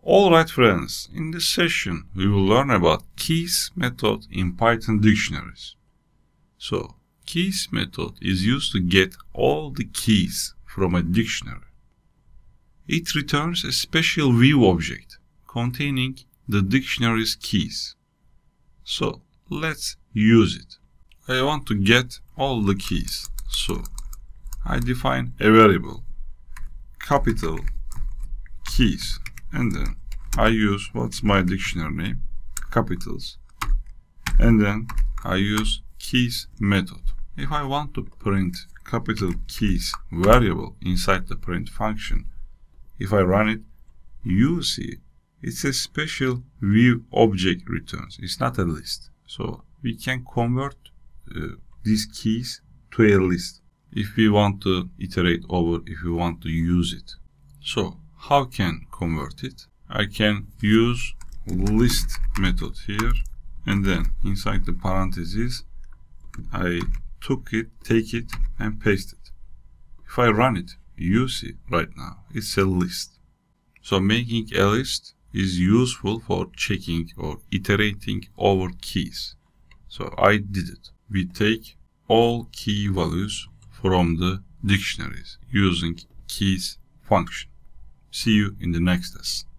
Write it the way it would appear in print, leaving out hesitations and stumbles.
Alright friends, in this session we will learn about keys method in Python dictionaries. So, keys method is used to get all the keys from a dictionary. It returns a special view object containing the dictionary's keys. So, let's use it. I want to get all the keys. So, I define a variable, capital keys, and then I use what's my dictionary name, capitals, and then I use keys method. If I want to print capital keys variable inside the print function, if I run it, you see it's a special view object returns. It's not a list. So we can convert these keys to a list if we want to iterate over, if we want to use it. So how can convert it? I can use list method here, and then inside the parentheses I take it and paste it. If I run it, you see right now it's a list. So making a list is useful for checking or iterating over keys. So I did it. We take all key values from the dictionaries using keys function. See you in the next lesson.